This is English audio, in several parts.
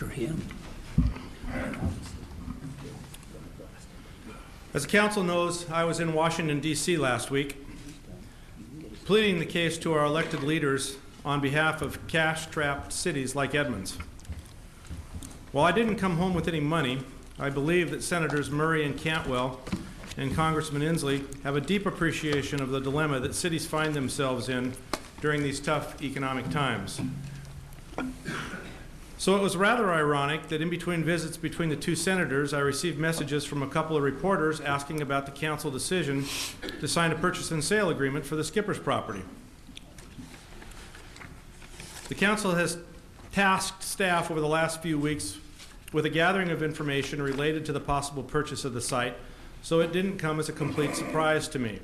after him. As the council knows, I was in Washington, D.C. last week, pleading the case to our elected leaders on behalf of cash-strapped cities like Edmonds. While I didn't come home with any money, I believe that Senators Murray and Cantwell and Congressman Inslee have a deep appreciation of the dilemma that cities find themselves in during these tough economic times. So it was rather ironic that in between visits between the two senators, I received messages from a couple of reporters asking about the council decision to sign a purchase and sale agreement for the Skipper's property. The council has tasked staff over the last few weeks with a gathering of information related to the possible purchase of the site, so it didn't come as a complete surprise to me.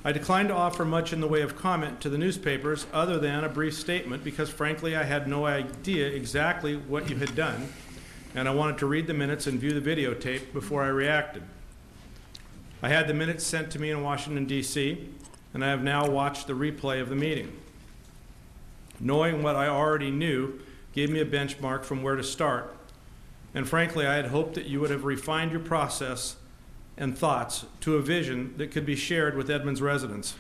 I declined to offer much in the way of comment to the newspapers other than a brief statement because, frankly, I had no idea exactly what you had done, and I wanted to read the minutes and view the videotape before I reacted. I had the minutes sent to me in Washington, D.C., and I have now watched the replay of the meeting. Knowing what I already knew gave me a benchmark from where to start, and frankly, I had hoped that you would have refined your process and thoughts to a vision that could be shared with Edmonds residents.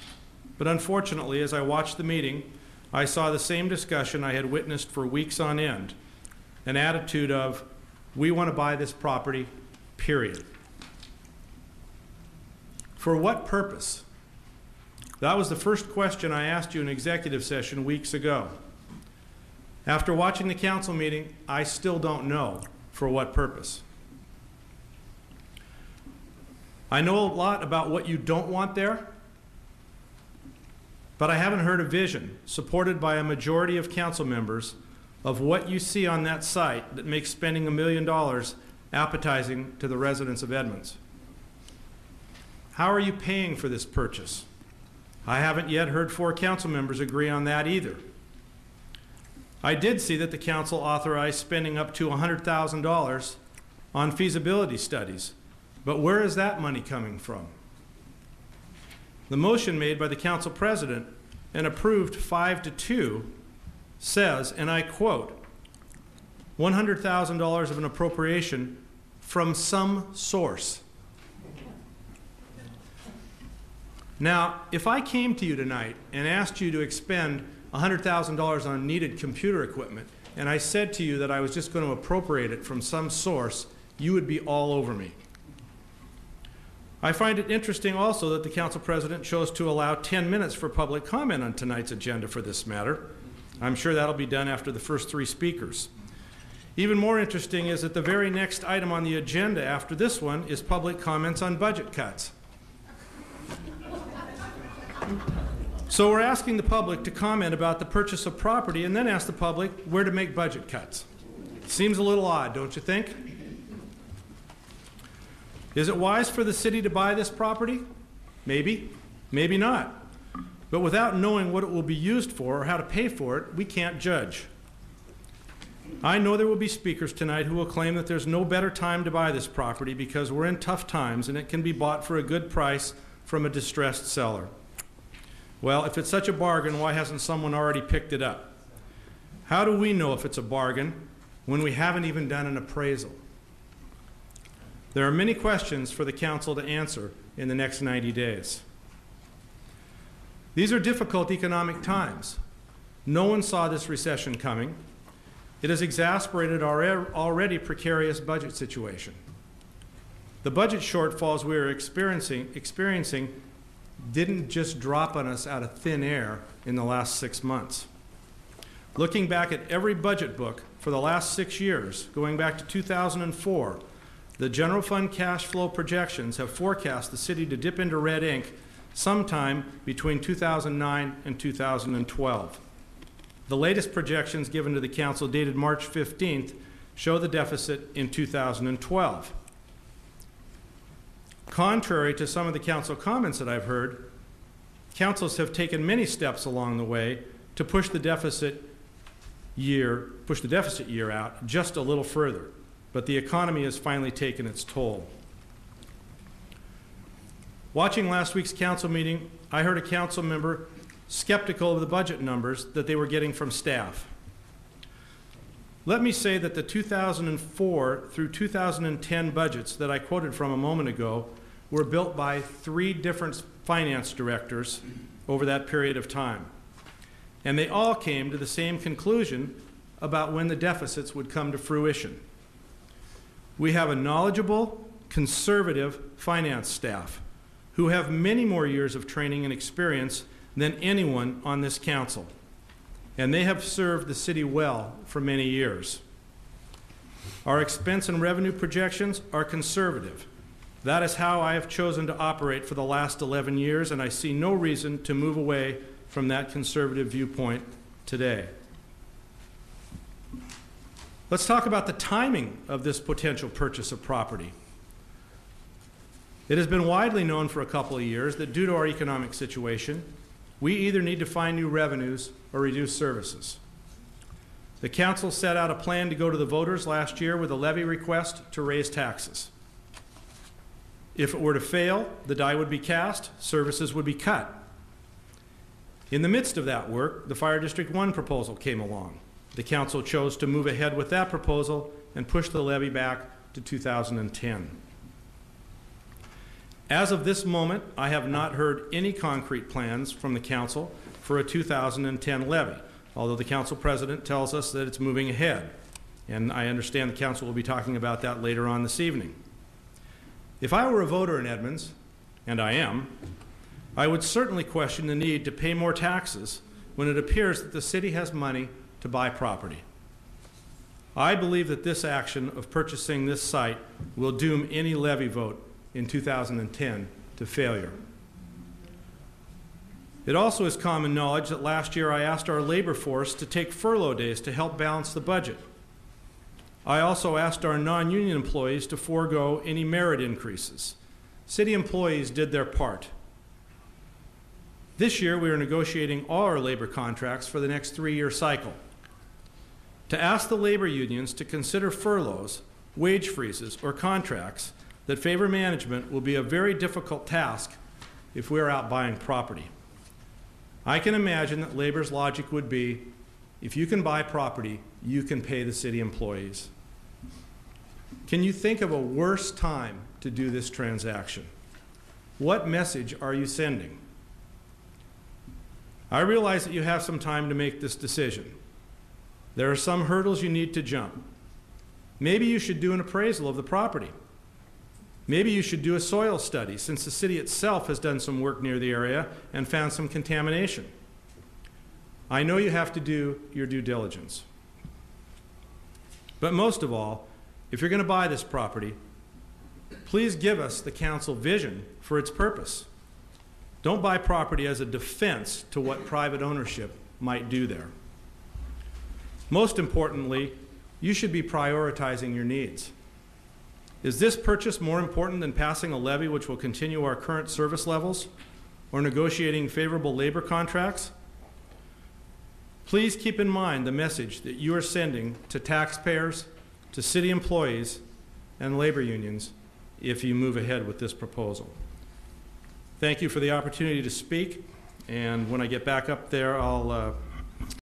But unfortunately, as I watched the meeting, I saw the same discussion I had witnessed for weeks on end, an attitude of, we want to buy this property, period. For what purpose? That was the first question I asked you in executive session weeks ago. After watching the council meeting, I still don't know for what purpose. I know a lot about what you don't want there, but I haven't heard a vision supported by a majority of council members of what you see on that site that makes spending $1 million appetizing to the residents of Edmonds. How are you paying for this purchase? I haven't yet heard 4 council members agree on that either. I did see that the council authorized spending up to $100,000 on feasibility studies. But where is that money coming from? The motion made by the council president and approved 5-2 says, and I quote, $100,000 of an appropriation from some source. Now, if I came to you tonight and asked you to expend $100,000 on needed computer equipment, and I said to you that I was just going to appropriate it from some source, you would be all over me. I find it interesting also that the council president chose to allow 10 minutes for public comment on tonight's agenda for this matter. I'm sure that'll be done after the first 3 speakers. Even more interesting is that the very next item on the agenda after this one is public comments on budget cuts. So we're asking the public to comment about the purchase of property and then ask the public where to make budget cuts. Seems a little odd, don't you think? Is it wise for the city to buy this property? Maybe, maybe not. But without knowing what it will be used for or how to pay for it, we can't judge. I know there will be speakers tonight who will claim that there's no better time to buy this property because we're in tough times and it can be bought for a good price from a distressed seller. Well, if it's such a bargain, why hasn't someone already picked it up? How do we know if it's a bargain when we haven't even done an appraisal? There are many questions for the council to answer in the next 90 days. These are difficult economic times. No one saw this recession coming. It has exacerbated our already precarious budget situation. The budget shortfalls we are experiencing didn't just drop on us out of thin air in the last 6 months. Looking back at every budget book for the last 6 years, going back to 2004, the general fund cash flow projections have forecast the city to dip into red ink sometime between 2009 and 2012. The latest projections given to the council dated March 15th show the deficit in 2012. Contrary to some of the council comments that I've heard, councils have taken many steps along the way to push the deficit year out just a little further. But the economy has finally taken its toll. Watching last week's council meeting, I heard a council member skeptical of the budget numbers that they were getting from staff. Let me say that the 2004 through 2010 budgets that I quoted from a moment ago were built by 3 different finance directors over that period of time. And they all came to the same conclusion about when the deficits would come to fruition. We have a knowledgeable, conservative finance staff who have many more years of training and experience than anyone on this council. And they have served the city well for many years. Our expense and revenue projections are conservative. That is how I have chosen to operate for the last 11 years, and I see no reason to move away from that conservative viewpoint today. Let's talk about the timing of this potential purchase of property. It has been widely known for a couple of years that due to our economic situation, we either need to find new revenues or reduce services. The council set out a plan to go to the voters last year with a levy request to raise taxes. If it were to fail, the die would be cast, services would be cut. In the midst of that work, the Fire District 1 proposal came along. The council chose to move ahead with that proposal and push the levy back to 2010. As of this moment, I have not heard any concrete plans from the council for a 2010 levy, although the council president tells us that it's moving ahead. And I understand the council will be talking about that later on this evening. If I were a voter in Edmonds, and I am, I would certainly question the need to pay more taxes when it appears that the city has money to buy property. I believe that this action of purchasing this site will doom any levy vote in 2010 to failure. It also is common knowledge that last year I asked our labor force to take furlough days to help balance the budget. I also asked our non-union employees to forego any merit increases. City employees did their part. This year we are negotiating all our labor contracts for the next 3-year cycle. To ask the labor unions to consider furloughs, wage freezes, or contracts that favor management will be a very difficult task if we are out buying property. I can imagine that labor's logic would be, if you can buy property, you can pay the city employees. Can you think of a worse time to do this transaction? What message are you sending? I realize that you have some time to make this decision. There are some hurdles you need to jump. Maybe you should do an appraisal of the property. Maybe you should do a soil study, since the city itself has done some work near the area and found some contamination. I know you have to do your due diligence. But most of all, if you're going to buy this property, please give us the council vision for its purpose. Don't buy property as a defense to what private ownership might do there. Most importantly, you should be prioritizing your needs. Is this purchase more important than passing a levy which will continue our current service levels or negotiating favorable labor contracts? Please keep in mind the message that you are sending to taxpayers, to city employees, and labor unions if you move ahead with this proposal. Thank you for the opportunity to speak, and when I get back up there, I'll